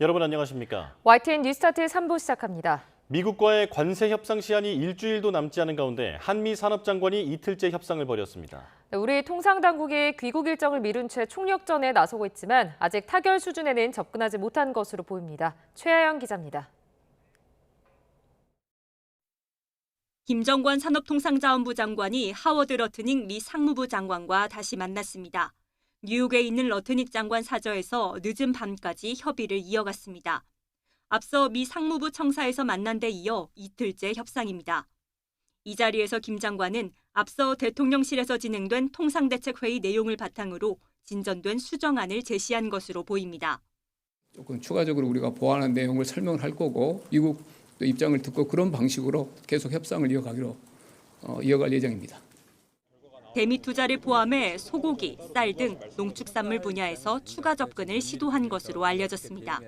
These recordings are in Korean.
여러분 안녕하십니까? YTN 뉴스타트 3부 시작합니다. 미국과의 관세 협상 시한이 일주일도 남지 않은 가운데 한미 산업장관이 이틀째 협상을 벌였습니다. 우리 통상당국이 귀국 일정을 미룬 채 총력전에 나서고 있지만 아직 타결 수준에는 접근하지 못한 것으로 보입니다. 최하영 기자입니다. 김정관 산업통상자원부 장관이 하워드 러트닉 미 상무부 장관과 다시 만났습니다. 뉴욕에 있는 러트닉 장관 사저에서 늦은 밤까지 협의를 이어갔습니다. 앞서 미 상무부 청사에서 만난 데 이어 이틀째 협상입니다. 이 자리에서 김 장관은 앞서 대통령실에서 진행된 통상대책회의 내용을 바탕으로 진전된 수정안을 제시한 것으로 보입니다. 조금 추가적으로 우리가 보완한 내용을 설명을 할 거고 미국 입장을 듣고 그런 방식으로 계속 협상을 이어갈 예정입니다. 대미 투자를 포함해 소고기, 쌀 등 농축산물 분야에서 추가 접근을 시도한 것으로 알려졌습니다.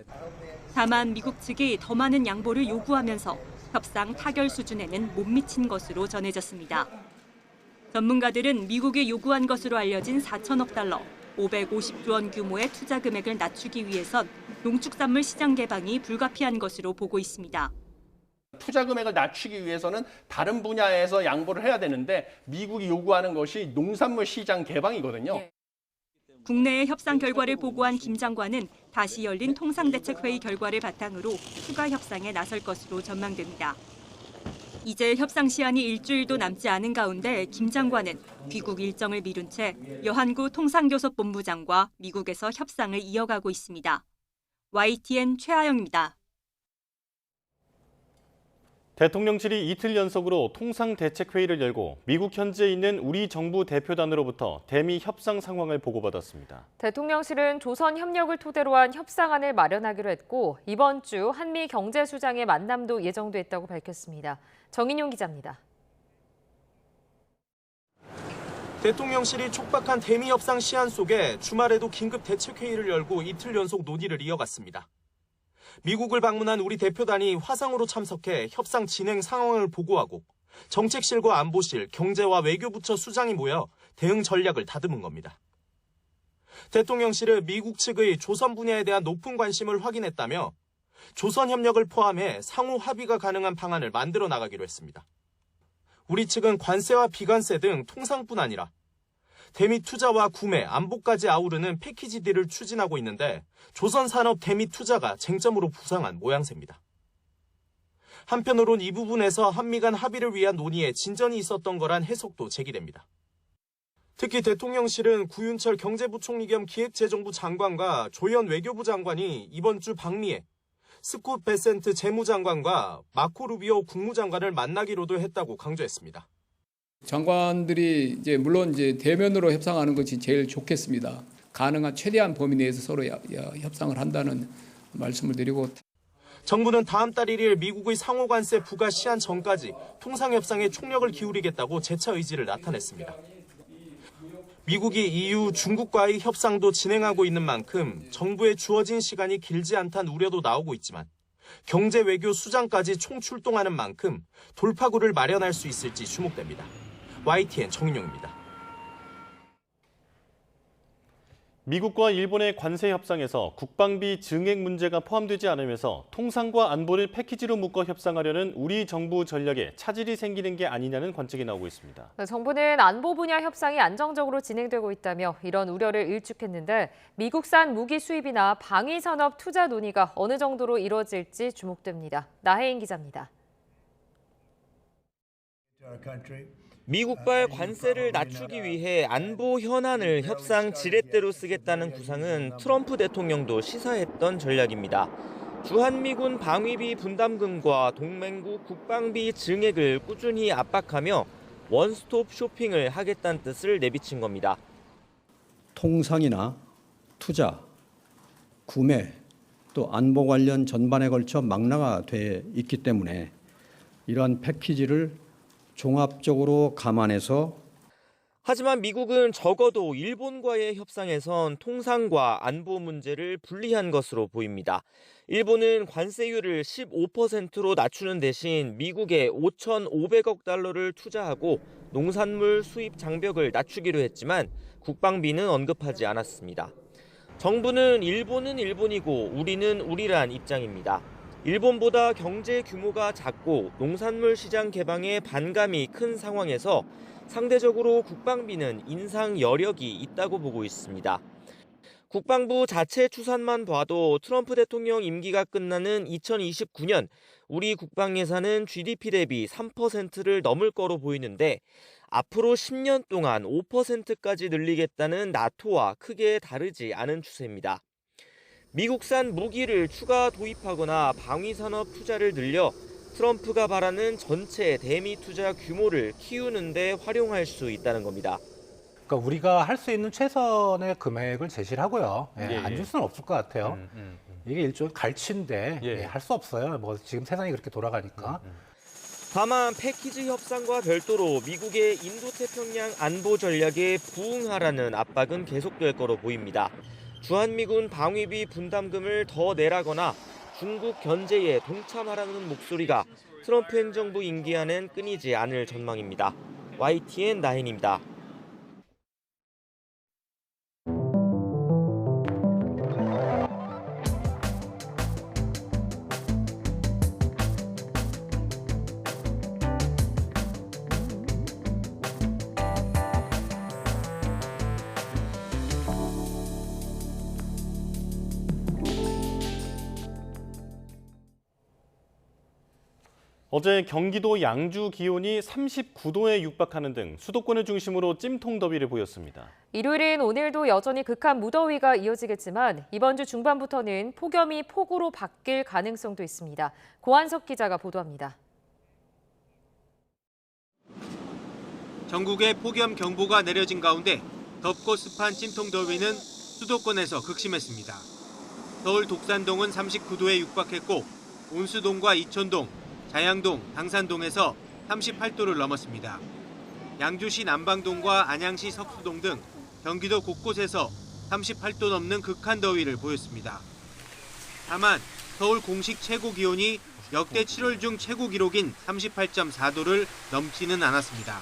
다만 미국 측이 더 많은 양보를 요구하면서 협상 타결 수준에는 못 미친 것으로 전해졌습니다. 전문가들은 미국이 요구한 것으로 알려진 4천억 달러, 550조 원 규모의 투자 금액을 낮추기 위해선 농축산물 시장 개방이 불가피한 것으로 보고 있습니다. 투자 금액을 낮추기 위해서는 다른 분야에서 양보를 해야 되는데 미국이 요구하는 것이 농산물 시장 개방이거든요. 국내의 협상 결과를 보고한 김 장관은 다시 열린 통상대책회의 결과를 바탕으로 추가 협상에 나설 것으로 전망됩니다. 이제 협상 시한이 일주일도 남지 않은 가운데 김 장관은 귀국 일정을 미룬 채 여한구 통상교섭본부장과 미국에서 협상을 이어가고 있습니다. YTN 최하영입니다. 대통령실이 이틀 연속으로 통상대책회의를 열고 미국 현지에 있는 우리 정부 대표단으로부터 대미 협상 상황을 보고받았습니다. 대통령실은 조선 협력을 토대로 한 협상안을 마련하기로 했고 이번 주 한미 경제수장의 만남도 예정돼 있다고 밝혔습니다. 정인용 기자입니다. 대통령실이 촉박한 대미 협상 시한 속에 주말에도 긴급 대책회의를 열고 이틀 연속 논의를 이어갔습니다. 미국을 방문한 우리 대표단이 화상으로 참석해 협상 진행 상황을 보고하고 정책실과 안보실, 경제와 외교부처 수장이 모여 대응 전략을 다듬은 겁니다. 대통령실은 미국 측의 조선 분야에 대한 높은 관심을 확인했다며 조선 협력을 포함해 상호 합의가 가능한 방안을 만들어 나가기로 했습니다. 우리 측은 관세와 비관세 등 통상뿐 아니라 대미 투자와 구매, 안보까지 아우르는 패키지 딜을 추진하고 있는데 조선산업 대미 투자가 쟁점으로 부상한 모양새입니다. 한편으론 이 부분에서 한미 간 합의를 위한 논의에 진전이 있었던 거란 해석도 제기됩니다. 특히 대통령실은 구윤철 경제부총리 겸 기획재정부 장관과 조현 외교부 장관이 이번 주 방미에 스콧 베센트 재무장관과 마코 루비오 국무장관을 만나기로도 했다고 강조했습니다. 장관들이 물론 대면으로 협상하는 것이 제일 좋겠습니다. 가능한 최대한 범위 내에서 서로 협상을 한다는 말씀을 드리고 정부는 다음 달 1일 미국의 상호관세 부과 시한 전까지 통상협상에 총력을 기울이겠다고 재차 의지를 나타냈습니다. 미국이 EU, 중국과의 협상도 진행하고 있는 만큼 정부에 주어진 시간이 길지 않다는 우려도 나오고 있지만 경제 외교 수장까지 총출동하는 만큼 돌파구를 마련할 수 있을지 주목됩니다. YTN 정인용입니다. 미국과 일본의 관세 협상에서 국방비 증액 문제가 포함되지 않으면서 통상과 안보를 패키지로 묶어 협상하려는 우리 정부 전략에 차질이 생기는 게 아니냐는 관측이 나오고 있습니다. 정부는 안보 분야 협상이 안정적으로 진행되고 있다며 이런 우려를 일축했는데 미국산 무기 수입이나 방위 산업 투자 논의가 어느 정도로 이루어질지 주목됩니다. 나혜인 기자입니다. 미국발 관세를 낮추기 위해 안보 현안을 협상 지렛대로 쓰겠다는 구상은 트럼프 대통령도 시사했던 전략입니다. 주한미군 방위비 분담금과 동맹국 국방비 증액을 꾸준히 압박하며 원스톱 쇼핑을 하겠다는 뜻을 내비친 겁니다. 통상이나 투자, 구매, 또 안보 관련 전반에 걸쳐 망라가 돼 있기 때문에 이러한 패키지를 종합적으로 감안해서 하지만 미국은 적어도 일본과의 협상에선 통상과 안보 문제를 분리한 것으로 보입니다. 일본은 관세율을 15%로 낮추는 대신 미국에 5,500억 달러를 투자하고 농산물 수입 장벽을 낮추기로 했지만 국방비는 언급하지 않았습니다. 정부는 일본은 일본이고 우리는 우리란 입장입니다. 일본보다 경제 규모가 작고 농산물 시장 개방에 반감이 큰 상황에서 상대적으로 국방비는 인상 여력이 있다고 보고 있습니다. 국방부 자체 추산만 봐도 트럼프 대통령 임기가 끝나는 2029년 우리 국방 예산은 GDP 대비 3%를 넘을 거로 보이는데 앞으로 10년 동안 5%까지 늘리겠다는 나토와 크게 다르지 않은 추세입니다. 미국산 무기를 추가 도입하거나 방위산업 투자를 늘려 트럼프가 바라는 전체 대미 투자 규모를 키우는 데 활용할 수 있다는 겁니다. 그러니까 우리가 할 수 있는 최선의 금액을 제시를 하고요. 예, 안 예. 줄 수는 없을 것 같아요. 이게 일종의 갈취인데 예. 할 수 없어요. 뭐 지금 세상이 그렇게 돌아가니까. 다만 패키지 협상과 별도로 미국의 인도태평양 안보 전략에 부응하라는 압박은 계속될 거로 보입니다. 주한미군 방위비 분담금을 더 내라거나 중국 견제에 동참하라는 목소리가 트럼프 행정부 임기 안엔 끊이지 않을 전망입니다. YTN 나인입니다. 어제 경기도 양주 기온이 39도에 육박하는 등 수도권을 중심으로 찜통 더위를 보였습니다. 일요일인 오늘도 여전히 극한 무더위가 이어지겠지만 이번 주 중반부터는 폭염이 폭우로 바뀔 가능성도 있습니다. 고한석 기자가 보도합니다. 전국에 폭염 경보가 내려진 가운데 덥고 습한 찜통 더위는 수도권에서 극심했습니다. 서울 독산동은 39도에 육박했고 온수동과 이천동, 자양동, 당산동에서 38도를 넘었습니다. 양주시 남방동과 안양시 석수동 등 경기도 곳곳에서 38도 넘는 극한 더위를 보였습니다. 다만 서울 공식 최고 기온이 역대 7월 중 최고 기록인 38.4도를 넘지는 않았습니다.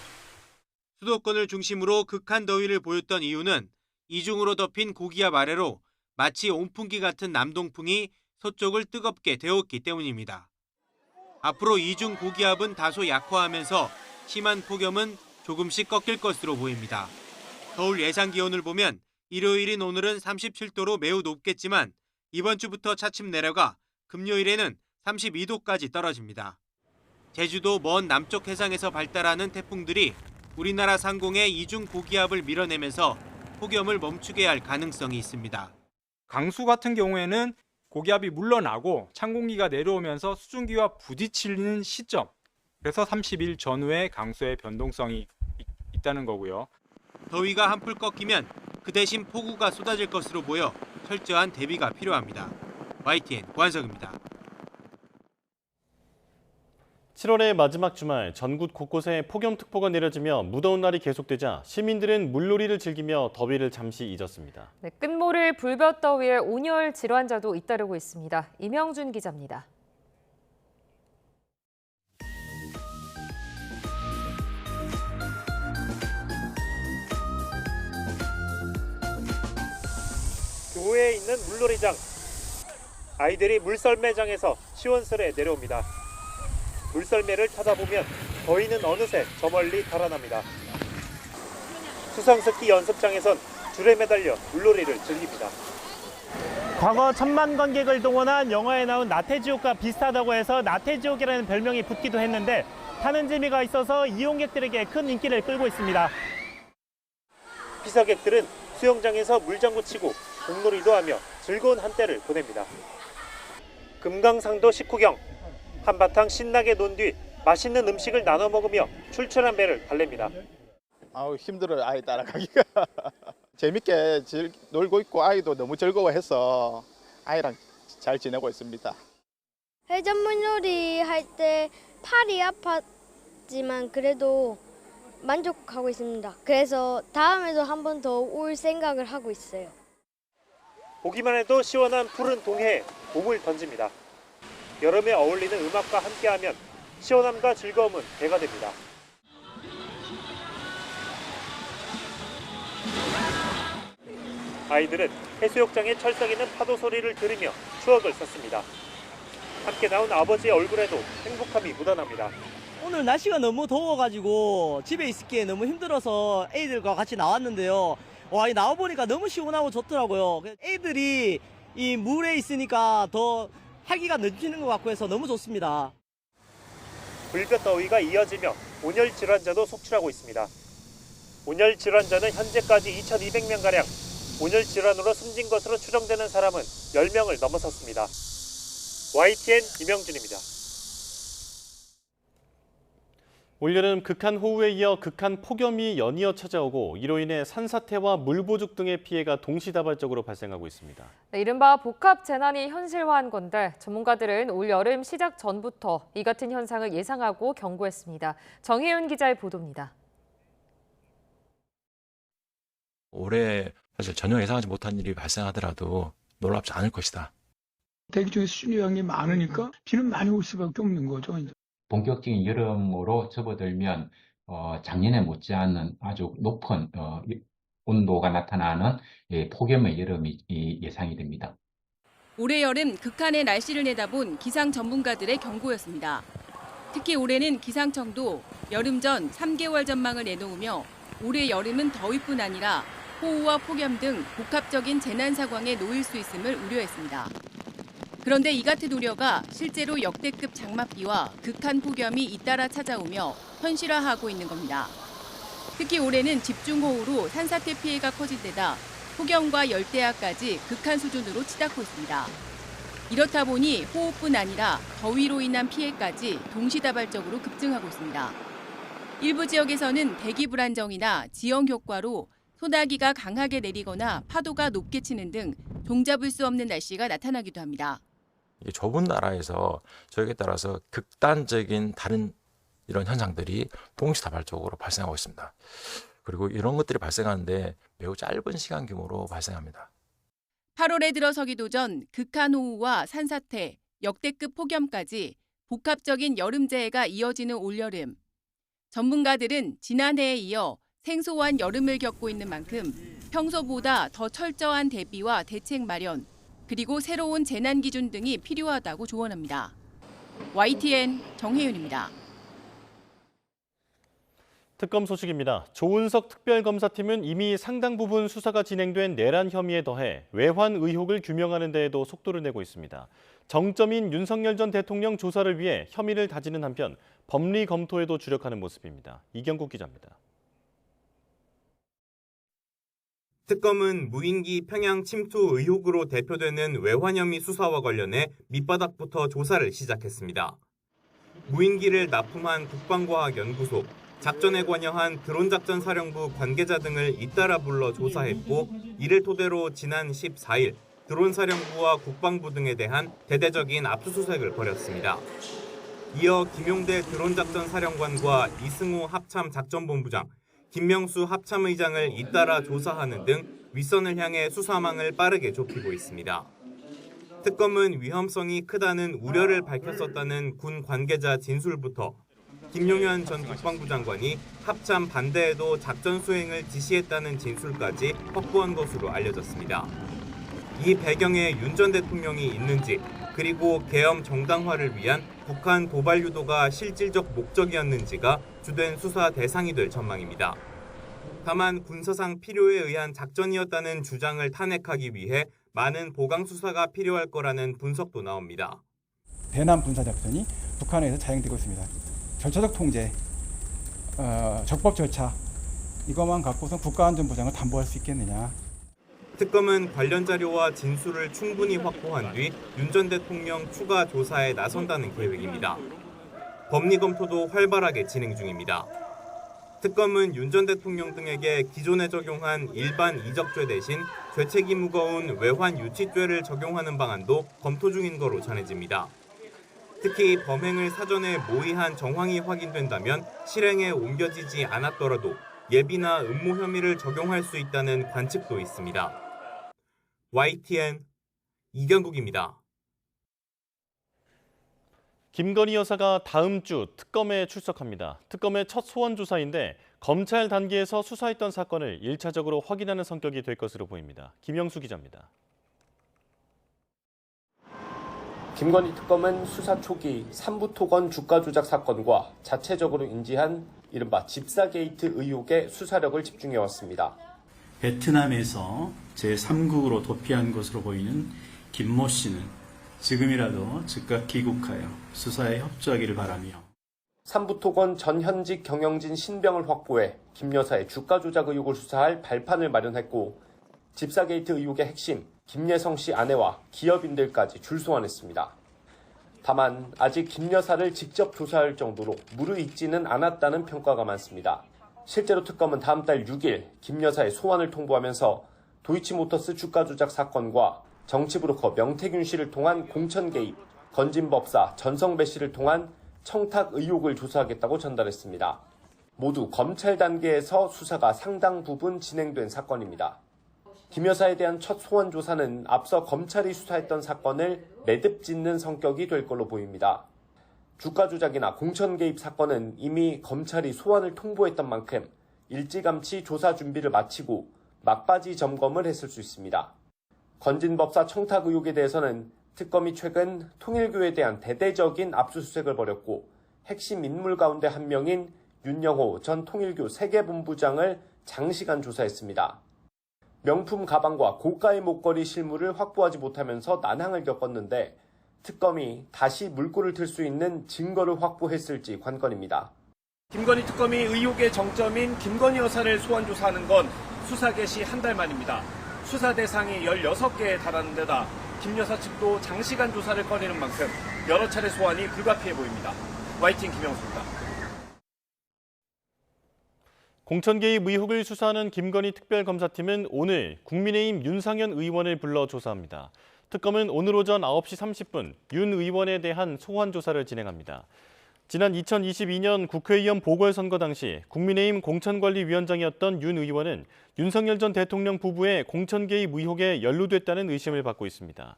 수도권을 중심으로 극한 더위를 보였던 이유는 이중으로 덮인 고기압 아래로 마치 온풍기 같은 남동풍이 서쪽을 뜨겁게 데웠기 때문입니다. 앞으로 이중 고기압은 다소 약화하면서 심한 폭염은 조금씩 꺾일 것으로 보입니다. 서울 예상 기온을 보면 일요일인 오늘은 37도로 매우 높겠지만 이번 주부터 차츰 내려가 금요일에는 32도까지 떨어집니다. 제주도 먼 남쪽 해상에서 발달하는 태풍들이 우리나라 상공에 이중 고기압을 밀어내면서 폭염을 멈추게 할 가능성이 있습니다. 강수 같은 경우에는 고기압이 물러나고 찬 공기가 내려오면서 수증기와 부딪히는 시점, 그래서 30일 전후에 강수의 변동성이 있다는 거고요. 더위가 한풀 꺾이면 그 대신 폭우가 쏟아질 것으로 보여 철저한 대비가 필요합니다. YTN 고한석입니다. 7월의 마지막 주말 전국 곳곳에 폭염특보가 내려지며 무더운 날이 계속되자 시민들은 물놀이를 즐기며 더위를 잠시 잊었습니다. 네, 끝모를 불볕더위에 온열 질환자도 잇따르고 있습니다. 임영준 기자입니다. 교외에 있는 물놀이장. 아이들이 물썰매장에서 시원스레 내려옵니다. 물썰매를 타다 보면 더위는 어느새 저 멀리 달아납니다. 수상스키 연습장에선 줄에 매달려 물놀이를 즐깁니다. 과거 1000만 관객을 동원한 영화에 나온 나태지옥과 비슷하다고 해서 나태지옥이라는 별명이 붙기도 했는데 타는 재미가 있어서 이용객들에게 큰 인기를 끌고 있습니다. 피서객들은 수영장에서 물장구 치고 공놀이도 하며 즐거운 한때를 보냅니다. 금강산도 식후경. 한바탕 신나게 논 뒤 맛있는 음식을 나눠 먹으며 출출한 배를 달랩니다. 아우 힘들어요. 아이 따라가기가. 재밌게 놀고 있고 아이도 너무 즐거워해서 아이랑 잘 지내고 있습니다. 회전물놀이 할 때 팔이 아팠지만 그래도 만족하고 있습니다. 그래서 다음에도 한 번 더 올 생각을 하고 있어요. 보기만 해도 시원한 푸른 동해에 몸을 던집니다. 여름에 어울리는 음악과 함께하면 시원함과 즐거움은 배가 됩니다. 아이들은 해수욕장에 철썩이는 파도 소리를 들으며 추억을 썼습니다. 함께 나온 아버지의 얼굴에도 행복함이 묻어납니다. 오늘 날씨가 너무 더워가지고 집에 있기에 너무 힘들어서 애들과 같이 나왔는데요. 와, 나와보니까 너무 시원하고 좋더라고요. 애들이 이 물에 있으니까 더 활기가 넘치는 것 같고 해서 너무 좋습니다. 불볕더위가 이어지며 온열 질환자도 속출하고 있습니다. 온열 질환자는 현재까지 2,200명가량, 온열 질환으로 숨진 것으로 추정되는 사람은 10명을 넘어섰습니다. YTN 임영준입니다. 올여름 극한 호우에 이어 극한 폭염이 연이어 찾아오고 이로 인해 산사태와 물보죽 등의 피해가 동시다발적으로 발생하고 있습니다. 네, 이른바 복합 재난이 현실화한 건데 전문가들은 올 여름 시작 전부터 이 같은 현상을 예상하고 경고했습니다. 정혜윤 기자의 보도입니다. 올해 사실 전혀 예상하지 못한 일이 발생하더라도 놀랍지 않을 것이다. 대기 중에 수준 요양이 많으니까 비는 많이 올 수밖에 없는 거죠. 본격적인 여름으로 접어들면 작년에 못지않은 아주 높은 온도가 나타나는 폭염의 여름이 예상이 됩니다. 올해 여름 극한의 날씨를 내다본 기상 전문가들의 경고였습니다. 특히 올해는 기상청도 여름 전 3개월 전망을 내놓으며 올해 여름은 더위뿐 아니라 호우와 폭염 등 복합적인 재난 상황에 놓일 수 있음을 우려했습니다. 그런데 이 같은 우려가 실제로 역대급 장맛비와 극한 폭염이 잇따라 찾아오며 현실화하고 있는 겁니다. 특히 올해는 집중호우로 산사태 피해가 커진 데다 폭염과 열대야까지 극한 수준으로 치닫고 있습니다. 이렇다 보니 호우뿐 아니라 더위로 인한 피해까지 동시다발적으로 급증하고 있습니다. 일부 지역에서는 대기 불안정이나 지형 효과로 소나기가 강하게 내리거나 파도가 높게 치는 등 종잡을 수 없는 날씨가 나타나기도 합니다. 이 좁은 나라에서 저에게 따라서 극단적인 다른 이런 현상들이 동시다발적으로 발생하고 있습니다. 그리고 이런 것들이 발생하는데 매우 짧은 시간 규모로 발생합니다. 8월에 들어서기도 전 극한 호우와 산사태, 역대급 폭염까지 복합적인 여름재해가 이어지는 올여름. 전문가들은 지난해에 이어 생소한 여름을 겪고 있는 만큼 평소보다 더 철저한 대비와 대책 마련, 그리고 새로운 재난 기준 등이 필요하다고 조언합니다. YTN 정혜윤입니다. 특검 소식입니다. 조은석 특별검사팀은 이미 상당 부분 수사가 진행된 내란 혐의에 더해 외환 의혹을 규명하는 데에도 속도를 내고 있습니다. 정점인 윤석열 전 대통령 조사를 위해 혐의를 다지는 한편 법리 검토에도 주력하는 모습입니다. 이경국 기자입니다. 특검은 무인기 평양 침투 의혹으로 대표되는 외환 혐의 수사와 관련해 밑바닥부터 조사를 시작했습니다. 무인기를 납품한 국방과학연구소, 작전에 관여한 드론작전 사령부 관계자 등을 잇따라 불러 조사했고 이를 토대로 지난 14일 드론 사령부와 국방부 등에 대한 대대적인 압수수색을 벌였습니다. 이어 김용대 드론작전 사령관과 이승호 합참작전본부장, 김명수 합참의장을 잇따라 조사하는 등 윗선을 향해 수사망을 빠르게 좁히고 있습니다. 특검은 위험성이 크다는 우려를 밝혔었다는 군 관계자 진술부터 김용현 전 국방부 장관이 합참 반대에도 작전 수행을 지시했다는 진술까지 확보한 것으로 알려졌습니다. 이 배경에 윤 전 대통령이 있는지, 그리고 계엄 정당화를 위한 북한 도발 유도가 실질적 목적이었는지가 주된 수사 대상이 될 전망입니다. 다만 군사상 필요에 의한 작전이었다는 주장을 탄핵하기 위해 많은 보강 수사가 필요할 거라는 분석도 나옵니다. 대남 군사 작전이 북한에서 자행되고 있습니다. 절차적 통제, 적법 절차, 이것만 갖고서 국가안전 보장을 담보할 수 있겠느냐. 특검은 관련 자료와 진술을 충분히 확보한 뒤 윤 전 대통령 추가 조사에 나선다는 계획입니다. 법리 검토도 활발하게 진행 중입니다. 특검은 윤 전 대통령 등에게 기존에 적용한 일반 이적죄 대신 죄책이 무거운 외환 유치죄를 적용하는 방안도 검토 중인 거로 전해집니다. 특히 범행을 사전에 모의한 정황이 확인된다면 실행에 옮겨지지 않았더라도 예비나 음모 혐의를 적용할 수 있다는 관측도 있습니다. YTN 이경국입니다. 김건희 여사가 다음 주 특검에 출석합니다. 특검의 첫 소환 조사인데 검찰 단계에서 수사했던 사건을 1차적으로 확인하는 성격이 될 것으로 보입니다. 김영수 기자입니다. 김건희 특검은 수사 초기 삼부토건 주가 조작 사건과 자체적으로 인지한 이른바 집사 게이트 의혹에 수사력을 집중해왔습니다. 베트남에서 제3국으로 도피한 것으로 보이는 김모 씨는 지금이라도 즉각 귀국하여 수사에 협조하기를 바라며 삼부토건 전 현직 경영진 신병을 확보해 김 여사의 주가 조작 의혹을 수사할 발판을 마련했고 집사 게이트 의혹의 핵심 김예성 씨 아내와 기업인들까지 줄소환했습니다. 다만 아직 김 여사를 직접 조사할 정도로 무르익지는 않았다는 평가가 많습니다. 실제로 특검은 다음 달 6일 김 여사의 소환을 통보하면서 도이치모터스 주가 조작 사건과 정치브로커 명태균 씨를 통한 공천 개입, 건진법사 전성배 씨를 통한 청탁 의혹을 조사하겠다고 전달했습니다. 모두 검찰 단계에서 수사가 상당 부분 진행된 사건입니다. 김 여사에 대한 첫 소환 조사는 앞서 검찰이 수사했던 사건을 매듭 짓는 성격이 될 걸로 보입니다. 주가 조작이나 공천 개입 사건은 이미 검찰이 소환을 통보했던 만큼 일찌감치 조사 준비를 마치고 막바지 점검을 했을 수 있습니다. 건진법사 청탁 의혹에 대해서는 특검이 최근 통일교에 대한 대대적인 압수수색을 벌였고 핵심 인물 가운데 한 명인 윤영호 전 통일교 세계본부장을 장시간 조사했습니다. 명품 가방과 고가의 목걸이 실물을 확보하지 못하면서 난항을 겪었는데 특검이 다시 물꼬를 틀 수 있는 증거를 확보했을지 관건입니다. 김건희 특검이 의혹의 정점인 김건희 여사를 소환 조사하는 건 수사 개시 한 달 만입니다. 수사 대상이 16개에 달하는 데다 김 여사 측도 장시간 조사를 꺼내는 만큼 여러 차례 소환이 불가피해 보입니다. YTN 김영수입니다. 공천 개입 의혹을 수사하는 김건희 특별검사팀은 오늘 국민의힘 윤상현 의원을 불러 조사합니다. 특검은 오늘 오전 9시 30분 윤 의원에 대한 소환 조사를 진행합니다. 지난 2022년 국회의원 보궐선거 당시 국민의힘 공천관리위원장이었던 윤 의원은 윤석열 전 대통령 부부의 공천 개입 의혹에 연루됐다는 의심을 받고 있습니다.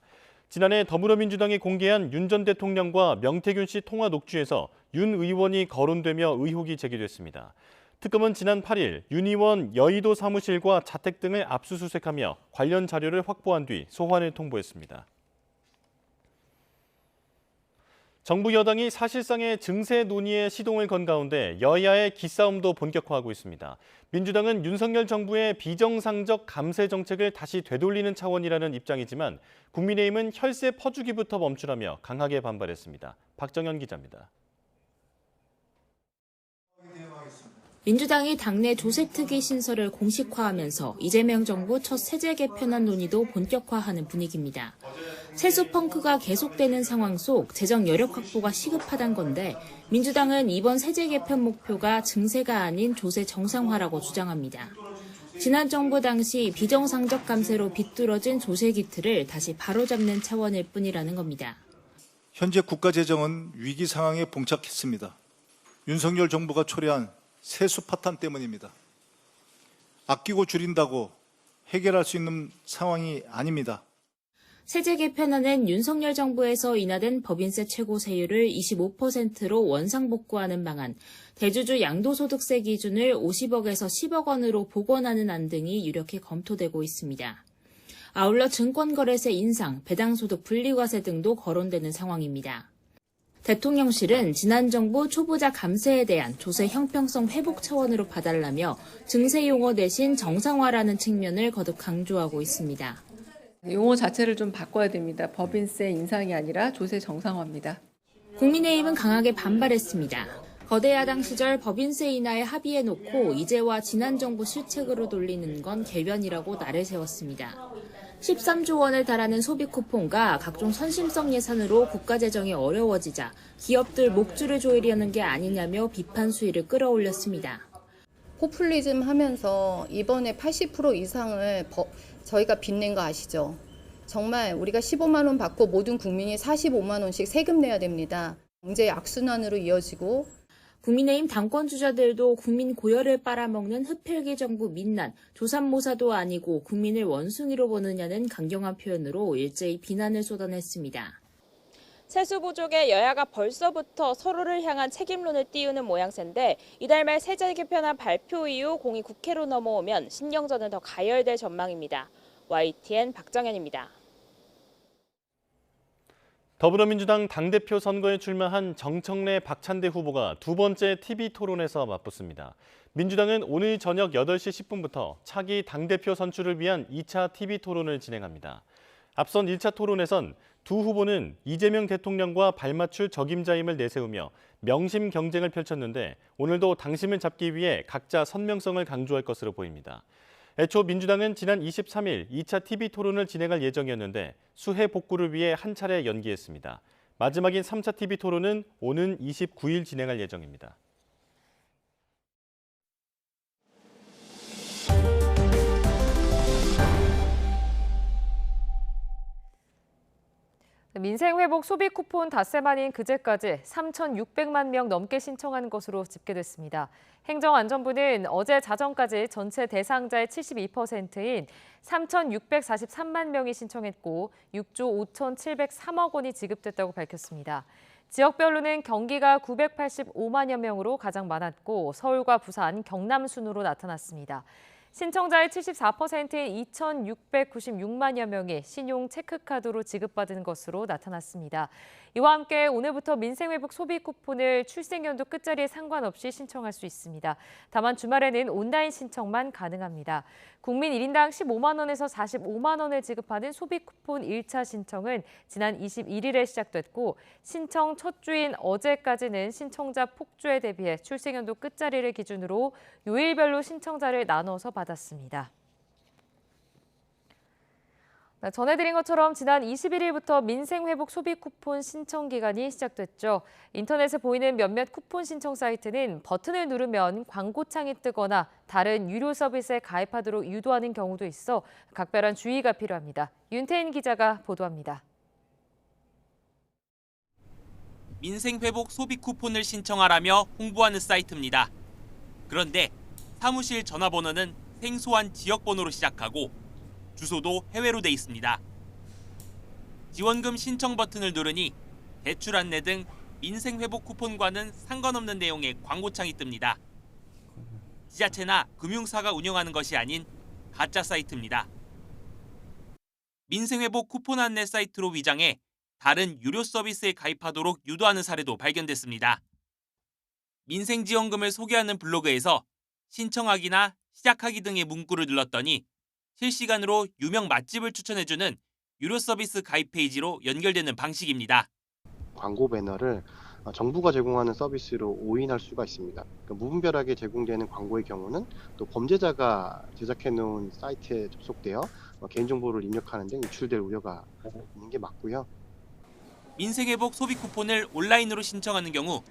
지난해 더불어민주당이 공개한 윤 전 대통령과 명태균 씨 통화 녹취에서 윤 의원이 거론되며 의혹이 제기됐습니다. 특검은 지난 8일 윤 의원 여의도 사무실과 자택 등을 압수수색하며 관련 자료를 확보한 뒤 소환을 통보했습니다. 정부 여당이 사실상의 증세 논의에 시동을 건 가운데 여야의 기싸움도 본격화하고 있습니다. 민주당은 윤석열 정부의 비정상적 감세 정책을 다시 되돌리는 차원이라는 입장이지만 국민의힘은 혈세 퍼주기부터 멈추라며 강하게 반발했습니다. 박정현 기자입니다. 민주당이 당내 조세특위 신설을 공식화하면서 이재명 정부 첫 세제 개편안 논의도 본격화하는 분위기입니다. 세수 펑크가 계속되는 상황 속 재정 여력 확보가 시급하단 건데 민주당은 이번 세제 개편 목표가 증세가 아닌 조세 정상화라고 주장합니다. 지난 정부 당시 비정상적 감세로 비뚤어진 조세 기틀을 다시 바로잡는 차원일 뿐이라는 겁니다. 현재 국가재정은 위기 상황에 봉착했습니다. 윤석열 정부가 초래한 세수 파탄 때문입니다. 아끼고 줄인다고 해결할 수 있는 상황이 아닙니다. 세제 개편안은 윤석열 정부에서 인하된 법인세 최고 세율을 25%로 원상복구하는 방안, 대주주 양도소득세 기준을 50억에서 10억 원으로 복원하는 안 등이 유력히 검토되고 있습니다. 아울러 증권거래세 인상, 배당소득 분리과세 등도 거론되는 상황입니다. 대통령실은 지난 정부 초보자 감세에 대한 조세 형평성 회복 차원으로 봐달라며 증세 용어 대신 정상화라는 측면을 거듭 강조하고 있습니다. 용어 자체를 좀 바꿔야 됩니다. 법인세 인상이 아니라 조세 정상화입니다. 국민의힘은 강하게 반발했습니다. 거대 야당 시절 법인세 인하에 합의해놓고 이제와 지난 정부 실책으로 돌리는 건 개변이라고 날을 세웠습니다. 13조 원을 달하는 소비 쿠폰과 각종 선심성 예산으로 국가재정이 어려워지자 기업들 목줄을 조이려는 게 아니냐며 비판 수위를 끌어올렸습니다. 포퓰리즘 하면서 이번에 80% 이상을 저희가 빚낸 거 아시죠? 정말 우리가 15만 원 받고 모든 국민이 45만 원씩 세금 내야 됩니다. 경제 악순환으로 이어지고 국민의힘 당권 주자들도 국민 고열을 빨아먹는 흡혈귀 정부 민난, 조삼모사도 아니고 국민을 원숭이로 보느냐는 강경한 표현으로 일제히 비난을 쏟아냈습니다. 세수 부족에 여야가 벌써부터 서로를 향한 책임론을 띄우는 모양새인데 이달 말 세제 개편안 발표 이후 공이 국회로 넘어오면 신경전은 더 가열될 전망입니다. YTN 박정현입니다. 더불어민주당 당대표 선거에 출마한 정청래 박찬대 후보가 두 번째 TV토론에서 맞붙습니다. 민주당은 오늘 저녁 8시 10분부터 차기 당대표 선출을 위한 2차 TV토론을 진행합니다. 앞선 1차 토론에선 두 후보는 이재명 대통령과 발맞출 적임자임을 내세우며 명심 경쟁을 펼쳤는데 오늘도 당심을 잡기 위해 각자 선명성을 강조할 것으로 보입니다. 애초 민주당은 지난 23일 2차 TV토론을 진행할 예정이었는데 수해 복구를 위해 한 차례 연기했습니다. 마지막인 3차 TV토론은 오는 29일 진행할 예정입니다. 민생회복 소비 쿠폰 닷새 만인 그제까지 3,600만 명 넘게 신청한 것으로 집계됐습니다. 행정안전부는 어제 자정까지 전체 대상자의 72%인 3,643만 명이 신청했고 6조 5,703억 원이 지급됐다고 밝혔습니다. 지역별로는 경기가 985만여 명으로 가장 많았고 서울과 부산, 경남 순으로 나타났습니다. 신청자의 74%인 2,696만여 명이 신용 체크카드로 지급받은 것으로 나타났습니다. 이와 함께 오늘부터 민생회복 소비 쿠폰을 출생연도 끝자리에 상관없이 신청할 수 있습니다. 다만 주말에는 온라인 신청만 가능합니다. 국민 1인당 15만 원에서 45만 원을 지급하는 소비 쿠폰 1차 신청은 지난 21일에 시작됐고 신청 첫 주인 어제까지는 신청자 폭주에 대비해 출생연도 끝자리를 기준으로 요일별로 신청자를 나눠서 받았습니다. 전해드린 것처럼 지난 21일부터 민생회복 소비 쿠폰 신청 기간이 시작됐죠. 인터넷에 보이는 몇몇 쿠폰 신청 사이트는 버튼을 누르면 광고창이 뜨거나 다른 유료 서비스에 가입하도록 유도하는 경우도 있어 각별한 주의가 필요합니다. 윤태인 기자가 보도합니다. 민생회복 소비 쿠폰을 신청하라며 홍보하는 사이트입니다. 그런데 사무실 전화번호는 생소한 지역번호로 시작하고 주소도 해외로 돼 있습니다. 지원금 신청 버튼을 누르니 대출 안내 등 민생회복 쿠폰과는 상관없는 내용의 광고창이 뜹니다. 지자체나 금융사가 운영하는 것이 아닌 가짜 사이트입니다. 민생회복 쿠폰 안내 사이트로 위장해 다른 유료 서비스에 가입하도록 유도하는 사례도 발견됐습니다. 민생지원금을 소개하는 블로그에서 신청하기나 시작하기 등의 문구를 눌렀더니 실시간으로 유명 맛집을 추천해주는 유료 서비스 가입 페이지로 연결되는 방식입니다. 광고 배너를 정부가 제공하는 서비스로 오인할 수가 있습니다. 무분별하게 제공되는 광고의 경우는 또 범죄자가 제작해놓은 사이트에 접속되어 개인정보를 입력하는 등 유출될 우려가 있는 게 맞고요. 민생회복 소비 쿠폰을 온라인으로 신청하는 경우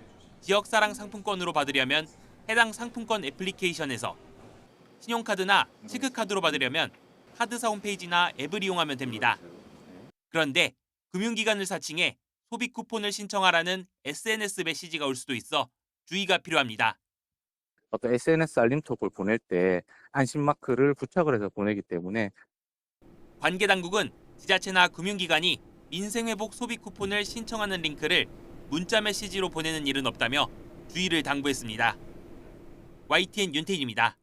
지역사랑 상품권으로 받으려면 해당 상품권 애플리케이션에서 신용카드나 체크카드로 받으려면 카드사 홈페이지나 앱을 이용하면 됩니다. 그런데 금융기관을 사칭해 소비 쿠폰을 신청하라는 SNS 메시지가 올 수도 있어 주의가 필요합니다. 어떤 SNS 알림톡을 보낼 때 안심마크를 부착을 해서 보내기 때문에 관계당국은 지자체나 금융기관이 민생회복 소비 쿠폰을 신청하는 링크를 문자 메시지로 보내는 일은 없다며 주의를 당부했습니다. YTN 윤태인입니다.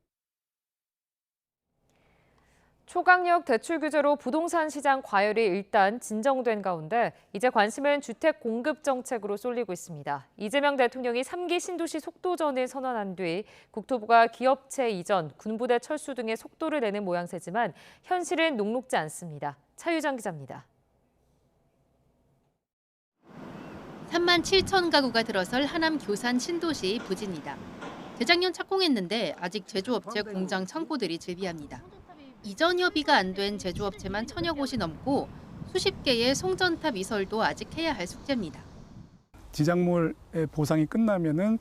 초강력 대출 규제로 부동산 시장 과열이 일단 진정된 가운데 이제 관심은 주택 공급 정책으로 쏠리고 있습니다. 이재명 대통령이 3기 신도시 속도전을 선언한 뒤 국토부가 기업체 이전, 군부대 철수 등의 속도를 내는 모양새지만 현실은 녹록지 않습니다. 차유정 기자입니다. 3만 7천 가구가 들어설 하남 교산 신도시 부지입니다. 재작년 착공했는데 아직 제조업체 공장 창고들이 즐비합니다. 이전 협의가 안 된 제조업체만 1000여 곳이 넘고 수십 개의 송전탑 이설도 아직 해야 할 숙제입니다. 지작물의 보상이 끝나면은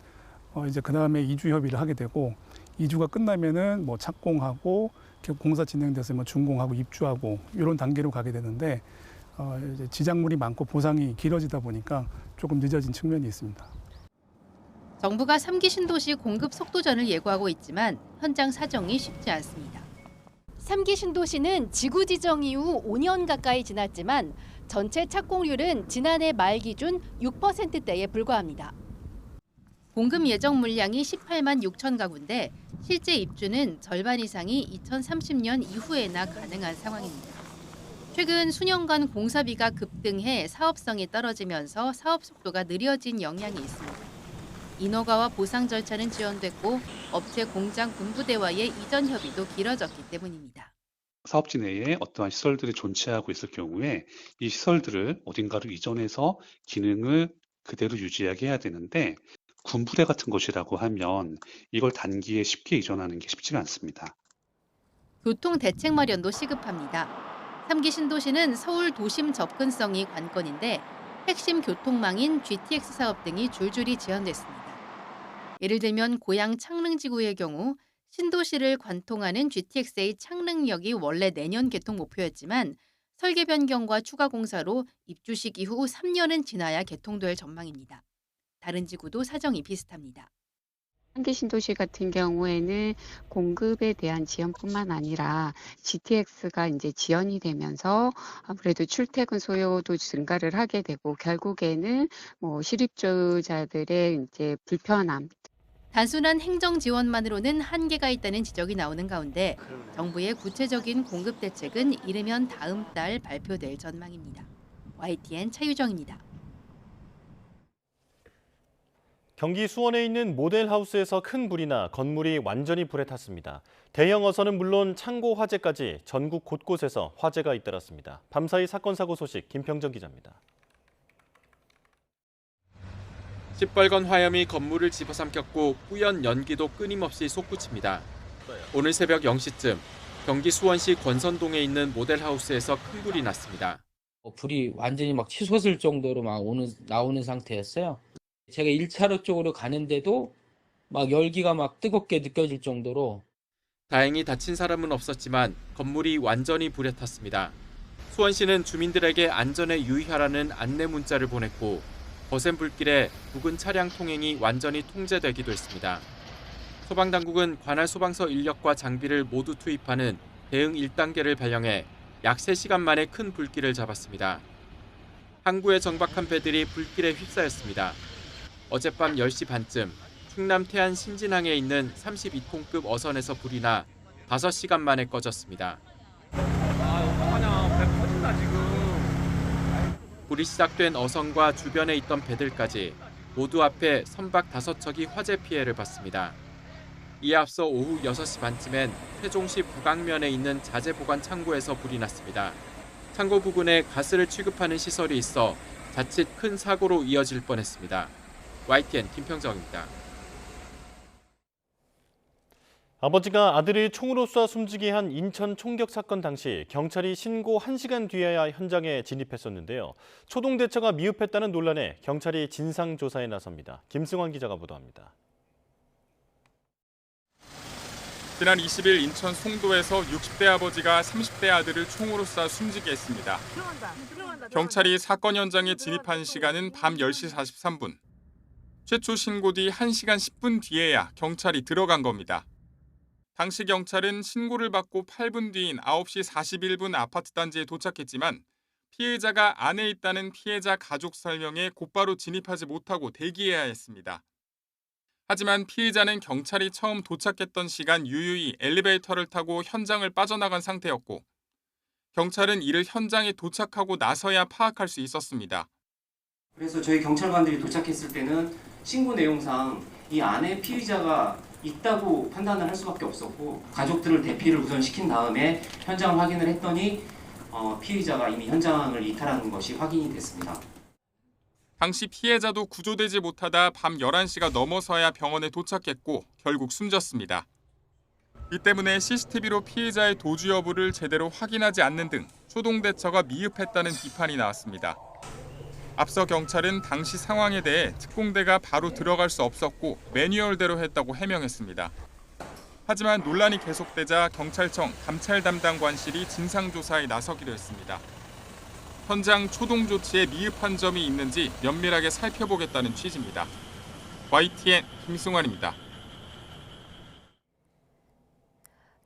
이제 그 다음에 이주 협의를 하게 되고 이주가 끝나면은 뭐 착공하고 공사 진행돼서 뭐 준공하고 입주하고 이런 단계로 가게 되는데 이제 지작물이 많고 보상이 길어지다 보니까 조금 늦어진 측면이 있습니다. 정부가 3기 신도시 공급 속도전을 예고하고 있지만 현장 사정이 쉽지 않습니다. 3기 신도시는 지구 지정 이후 5년 가까이 지났지만 전체 착공률은 지난해 말 기준 6%대에 불과합니다. 공급 예정 물량이 18만 6천 가구인데 실제 입주는 절반 이상이 2030년 이후에나 가능한 상황입니다. 최근 수년간 공사비가 급등해 사업성이 떨어지면서 사업 속도가 느려진 영향이 있습니다. 인허가와 보상 절차는 지연됐고 업체 공장 분부대와의 이전 협의도 길어졌기 때문입지 사업지 내에 어떠한 시설들이 존재하고 있을 경우에 이 시설들을 어딘가로 이전해서 기능을 그대로 유지하게 해야 되는데 군부대 같은 곳이라고 하면 이걸 단기에 쉽게 이전하는 게 쉽지가 않습니다. 교통 대책 마련도 시급합니다. 3기 신도시는 서울 도심 접근성이 관건인데 핵심 교통망인 GTX 사업 등이 줄줄이 지연됐습니다. 예를 들면 고양 창릉지구의 경우 신도시를 관통하는 GTX의 창릉역이 원래 내년 개통 목표였지만 설계 변경과 추가 공사로 입주 시기 후 3년은 지나야 개통될 전망입니다. 다른 지구도 사정이 비슷합니다. 3기 신도시 같은 경우에는 공급에 대한 지연뿐만 아니라 GTX가 이제 지연이 되면서 아무래도 출퇴근 소요도 증가를 하게 되고 결국에는 실입주자들의 이제 불편함. 단순한 행정 지원만으로는 한계가 있다는 지적이 나오는 가운데 정부의 구체적인 공급 대책은 이르면 다음 달 발표될 전망입니다. YTN 차유정입니다. 경기 수원에 있는 모델하우스에서 큰 불이 나 건물이 완전히 불에 탔습니다. 대형 어선은 물론 창고 화재까지 전국 곳곳에서 화재가 잇따랐습니다. 밤사이 사건 사고 소식 김평정 기자입니다. 시뻘건 화염이 건물을 집어삼켰고 뿌연 연기도 끊임없이 솟구칩니다. 오늘 새벽 0시쯤 경기 수원시 권선동에 있는 모델하우스에서 큰 불이 났습니다. 불이 완전히 막 치솟을 정도로 막 나오는 상태였어요. 제가 1차로 쪽으로 가는데도 막 열기가 막 뜨겁게 느껴질 정도로. 다행히 다친 사람은 없었지만 건물이 완전히 불에 탔습니다. 수원시는 주민들에게 안전에 유의하라는 안내 문자를 보냈고 거센 불길에 부근 차량 통행이 완전히 통제되기도 했습니다. 소방당국은 관할 소방서 인력과 장비를 모두 투입하는 대응 1단계를 발령해 약 3시간 만에 큰 불길을 잡았습니다. 항구에 정박한 배들이 불길에 휩싸였습니다. 어젯밤 10시 반쯤 충남 태안 신진항에 있는 32톤급 어선에서 불이 나 5시간 만에 꺼졌습니다. 불이 시작된 어선과 주변에 있던 배들까지 모두 앞에 선박 5척이 화재 피해를 봤습니다. 이에 앞서 오후 6시 반쯤엔 세종시 북앙면에 있는 자재 보관 창고에서 불이 났습니다. 창고 부근에 가스를 취급하는 시설이 있어 자칫 큰 사고로 이어질 뻔했습니다. YTN 김평정입니다. 아버지가 아들을 총으로 쏴 숨지게 한 인천 총격 사건 당시 경찰이 신고 1시간 뒤에야 현장에 진입했었는데요. 초동대처가 미흡했다는 논란에 경찰이 진상조사에 나섭니다. 김승환 기자가 보도합니다. 지난 20일 인천 송도에서 60대 아버지가 30대 아들을 총으로 쏴 숨지게 했습니다. 경찰이 사건 현장에 진입한 시간은 밤 10시 43분. 최초 신고 뒤 1시간 10분 뒤에야 경찰이 들어간 겁니다. 당시 경찰은 신고를 받고 8분 뒤인 9시 41분 아파트 단지에 도착했지만 피해자가 안에 있다는 피해자 가족 설명에 곧바로 진입하지 못하고 대기해야 했습니다. 하지만 피해자는 경찰이 처음 도착했던 시간 유유히 엘리베이터를 타고 현장을 빠져나간 상태였고 경찰은 이를 현장에 도착하고 나서야 파악할 수 있었습니다. 그래서 저희 경찰관들이 도착했을 때는 신고 내용상 이 안에 피의자가 있다고 판단을 할 수밖에 없었고 가족들을 대피를 우선 시킨 다음에 현장 확인을 했더니 피의자가 이미 현장을 이탈한 것이 확인이 됐습니다. 당시 피해자도 구조되지 못하다 밤 11시가 넘어서야 병원에 도착했고 결국 숨졌습니다. 이 때문에 CCTV로 피해자의 도주 여부를 제대로 확인하지 않는 등 초동대처가 미흡했다는 비판이 나왔습니다. 앞서 경찰은 당시 상황에 대해 특공대가 바로 들어갈 수 없었고 매뉴얼대로 했다고 해명했습니다. 하지만 논란이 계속되자 경찰청 감찰 담당 관실이 진상조사에 나서기로 했습니다. 현장 초동 조치에 미흡한 점이 있는지 면밀하게 살펴보겠다는 취지입니다. YTN 김승환입니다.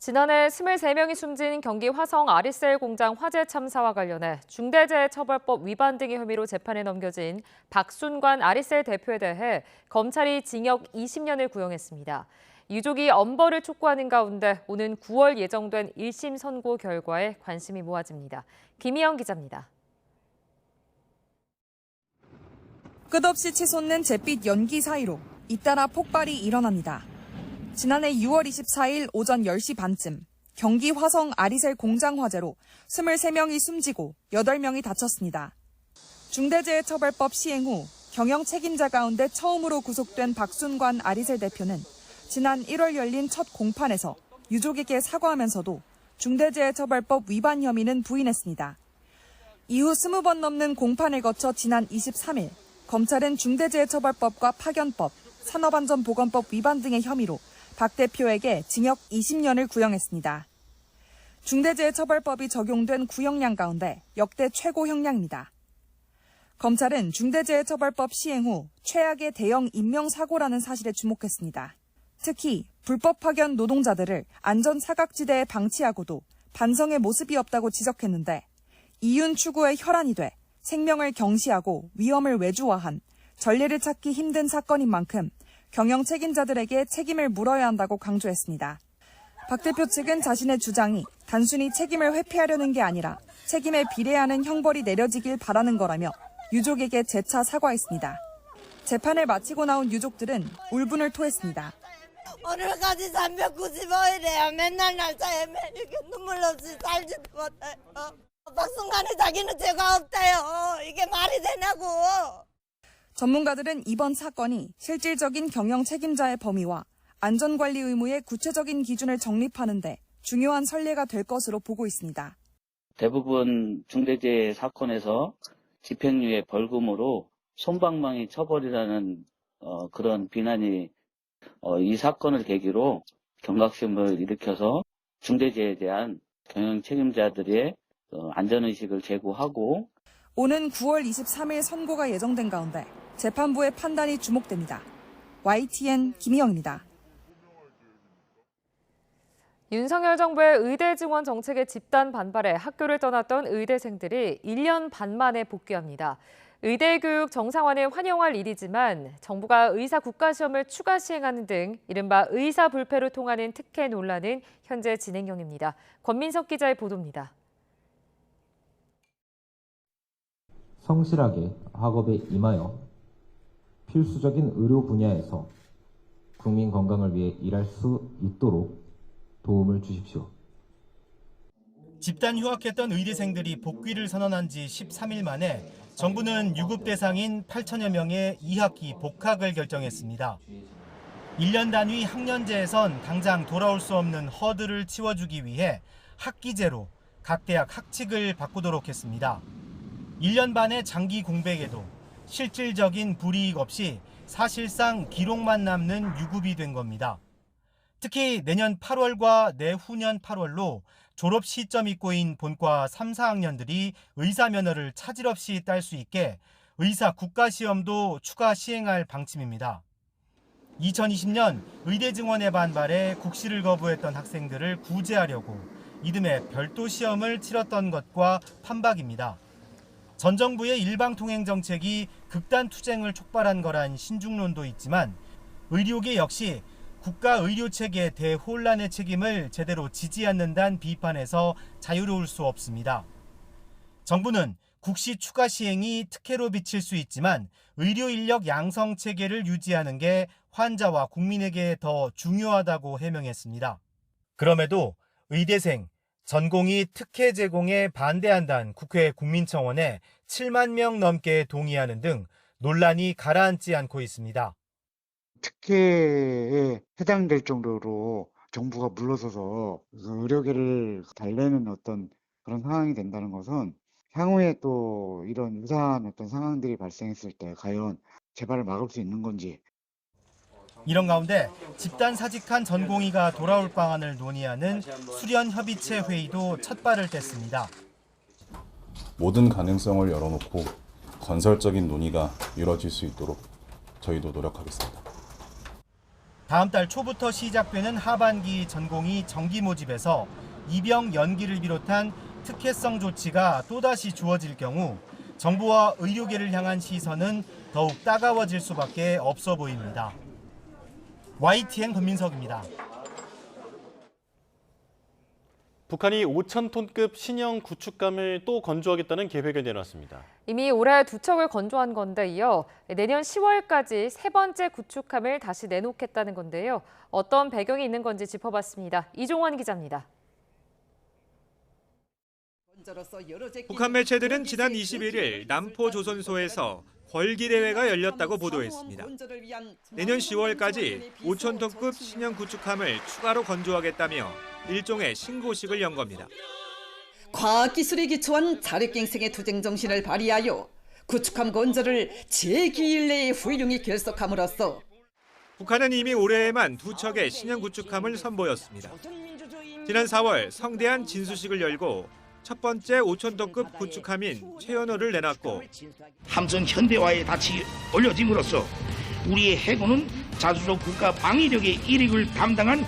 지난해 23명이 숨진 경기 화성 아리셀 공장 화재 참사와 관련해 중대재해처벌법 위반 등의 혐의로 재판에 넘겨진 박순관 아리셀 대표에 대해 검찰이 징역 20년을 구형했습니다. 유족이 엄벌을 촉구하는 가운데 오는 9월 예정된 1심 선고 결과에 관심이 모아집니다. 김희영 기자입니다. 끝없이 치솟는 잿빛 연기 사이로 잇따라 폭발이 일어납니다. 지난해 6월 24일 오전 10시 반쯤 경기 화성 아리셀 공장 화재로 23명이 숨지고 8명이 다쳤습니다. 중대재해처벌법 시행 후 경영 책임자 가운데 처음으로 구속된 박순관 아리셀 대표는 지난 1월 열린 첫 공판에서 유족에게 사과하면서도 중대재해처벌법 위반 혐의는 부인했습니다. 이후 20번 넘는 공판을 거쳐 지난 23일 검찰은 중대재해처벌법과 파견법, 산업안전보건법 위반 등의 혐의로 박 대표에게 징역 20년을 구형했습니다. 중대재해처벌법이 적용된 구형량 가운데 역대 최고 형량입니다. 검찰은 중대재해처벌법 시행 후 최악의 대형 인명사고라는 사실에 주목했습니다. 특히 불법 파견 노동자들을 안전사각지대에 방치하고도 반성의 모습이 없다고 지적했는데 이윤 추구에 혈안이 돼 생명을 경시하고 위험을 외주화한 전례를 찾기 힘든 사건인 만큼 경영 책임자들에게 책임을 물어야 한다고 강조했습니다. 박 대표 측은 자신의 주장이 단순히 책임을 회피하려는 게 아니라 책임에 비례하는 형벌이 내려지길 바라는 거라며 유족에게 재차 사과했습니다. 재판을 마치고 나온 유족들은 울분을 토했습니다. 오늘까지 395일이에요. 맨날 날짜에 이렇게 눈물 없이 살지도 못해요. 박순관이 자기는 죄가 없대요. 이게 말이 되냐고. 전문가들은 이번 사건이 실질적인 경영 책임자의 범위와 안전관리 의무의 구체적인 기준을 정립하는 데 중요한 선례가 될 것으로 보고 있습니다. 대부분 중대재해 사건에서 집행유예 벌금으로 솜방망이 처벌이라는 그런 비난이 이 사건을 계기로 경각심을 일으켜서 중대재해에 대한 경영 책임자들의 안전의식을 제고하고 오는 9월 23일 선고가 예정된 가운데 재판부의 판단이 주목됩니다. YTN 김희영입니다. 윤석열 정부의 의대 증원 정책의 집단 반발에 학교를 떠났던 의대생들이 1년 반 만에 복귀합니다. 의대 교육 정상화는 환영할 일이지만 정부가 의사 국가시험을 추가 시행하는 등 이른바 의사 불패로 통하는 특혜 논란은 현재 진행형입니다. 권민석 기자의 보도입니다. 성실하게 학업에 임하여 필수적인 의료 분야에서 국민 건강을 위해 일할 수 있도록 도움을 주십시오. 집단 휴학했던 의대생들이 복귀를 선언한 지 13일 만에 정부는 유급 대상인 8천여 명의 2학기 복학을 결정했습니다. 1년 단위 학년제에선 당장 돌아올 수 없는 허들을 치워주기 위해 학기제로 각 대학 학칙을 바꾸도록 했습니다. 1년 반의 장기 공백에도 실질적인 불이익 없이 사실상 기록만 남는 유급이 된 겁니다. 특히 내년 8월과 내후년 8월로 졸업 시점이 꼬인 본과 3, 4학년들이 의사 면허를 차질 없이 딸 수 있게 의사 국가시험도 추가 시행할 방침입니다. 2020년 의대 증원에 반발해 국시를 거부했던 학생들을 구제하려고 이듬해 별도 시험을 치렀던 것과 판박입니다. 전 정부의 일방통행 정책이 극단 투쟁을 촉발한 거란 신중론도 있지만 의료계 역시 국가 의료체계 대혼란의 책임을 제대로 지지 않는다는 비판에서 자유로울 수 없습니다. 정부는 국시 추가 시행이 특혜로 비칠 수 있지만 의료 인력 양성 체계를 유지하는 게 환자와 국민에게 더 중요하다고 해명했습니다. 그럼에도 의대생, 전공의 특혜 제공에 반대한다는 국회 국민청원에 7만 명 넘게 동의하는 등 논란이 가라앉지 않고 있습니다. 특혜에 해당될 정도로 정부가 물러서서 의료계를 달래는 어떤 그런 상황이 된다는 것은 향후에 또 이런 유사한 어떤 상황들이 발생했을 때 과연 재발을 막을 수 있는 건지. 이런 가운데 집단 사직한 전공의가 돌아올 방안을 논의하는 수련협의체 회의도 첫 발을 뗐습니다. 모든 가능성을 열어놓고 건설적인 논의가 이루어질 수 있도록 저희도 노력하겠습니다. 다음 달 초부터 시작되는 하반기 전공의 정기 모집에서 입영 연기를 비롯한 특혜성 조치가 또다시 주어질 경우 정부와 의료계를 향한 시선은 더욱 따가워질 수밖에 없어 보입니다. YTN 권민석입니다. 북한이 5,000톤급 신형 구축함을 또 건조하겠다는 계획을 내놨습니다. 이미 올해 2척을 건조한 건데 이어 내년 10월까지 세 번째 구축함을 다시 내놓겠다는 건데요. 어떤 배경이 있는 건지 짚어봤습니다. 이종원 기자입니다. 북한 매체들은 지난 21일 남포조선소에서 걸기대회가 열렸다고 보도했습니다. 내년 10월까지 5,000톤급 신형 구축함을 추가로 건조하겠다며 일종의 신고식을 연 겁니다. 과학기술에 기초한 자력갱생의 투쟁 정신을 발휘하여 구축함 건조를 제2일 내에 훌륭히 결석함으로써 북한은 이미 올해에만 2척의 신형 구축함을 선보였습니다. 지난 4월 성대한 진수식을 열고 첫 번째 5,000톤급 구축함인 최연호를 내놨고 함선 현대화에 닻이 올려짐으로써 우리의 해군은 자주적 국가 방위력의 일익을 담당한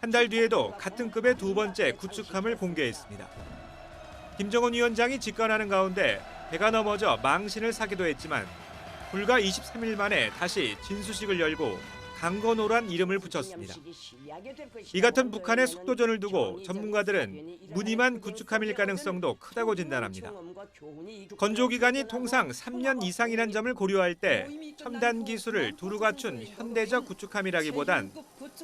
한 달 뒤에도 같은 급의 두 번째 구축함을 공개했습니다. 김정은 위원장이 집권하는 가운데 배가 넘어져 망신을 사기도 했지만 불과 23일 만에 다시 진수식을 열고 강건호란 이름을 붙였습니다. 이 같은 북한의 속도전을 두고 전문가들은 무늬만 구축함일 가능성도 크다고 진단합니다. 건조 기간이 통상 3년 이상이란 점을 고려할 때 첨단 기술을 두루 갖춘 현대적 구축함이라기보단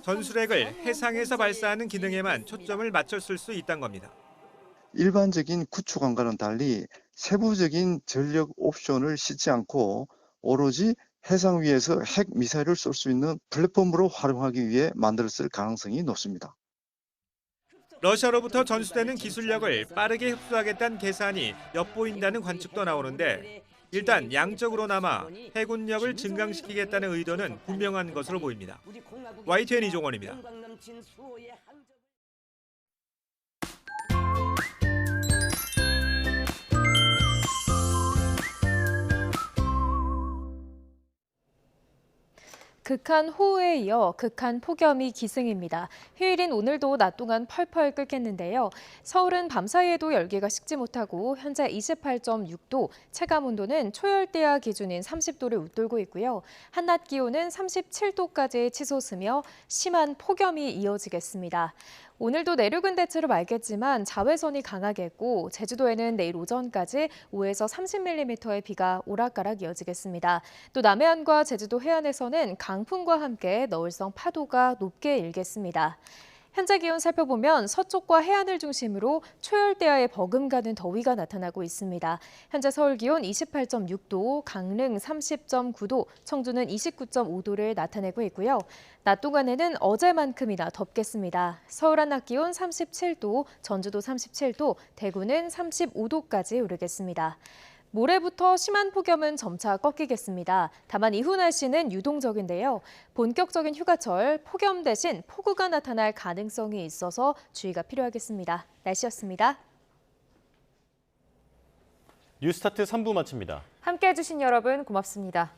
전술핵을 해상에서 발사하는 기능에만 초점을 맞췄을 수 있다는 겁니다. 일반적인 구축함과는 달리 세부적인 전력 옵션을 싣지 않고 오로지 해상 위에서 핵 미사일을 쏠 수 있는 플랫폼으로 활용하기 위해 만들었을 가능성이 높습니다. 러시아로부터 전수되는 기술력을 빠르게 흡수하겠다는 계산이 엿보인다는 관측도 나오는데 일단 양적으로나마 해군력을 증강시키겠다는 의도는 분명한 것으로 보입니다. YTN 이종원입니다. 극한 호우에 이어 극한 폭염이 기승입니다. 휴일인 오늘도 낮 동안 펄펄 끓겠는데요. 서울은 밤사이에도 열기가 식지 못하고 현재 28.6도, 체감온도는 초열대야 기준인 30도를 웃돌고 있고요. 한낮 기온은 37도까지 치솟으며 심한 폭염이 이어지겠습니다. 오늘도 내륙은 대체로 맑겠지만 자외선이 강하겠고 제주도에는 내일 오전까지 5에서 30mm의 비가 오락가락 이어지겠습니다. 또 남해안과 제주도 해안에서는 강풍과 함께 너울성 파도가 높게 일겠습니다. 현재 기온 살펴보면 서쪽과 해안을 중심으로 초열대야에 버금가는 더위가 나타나고 있습니다. 현재 서울 기온 28.6도, 강릉 30.9도, 청주는 29.5도를 나타내고 있고요. 낮 동안에는 어제만큼이나 덥겠습니다. 서울 한낮 기온 37도, 전주도 37도, 대구는 35도까지 오르겠습니다. 모레부터 심한 폭염은 점차 꺾이겠습니다. 다만 이후 날씨는 유동적인데요. 본격적인 휴가철, 폭염 대신 폭우가 나타날 가능성이 있어서 주의가 필요하겠습니다. 날씨였습니다. 뉴스타트 3부 마칩니다. 함께해 주신 여러분 고맙습니다.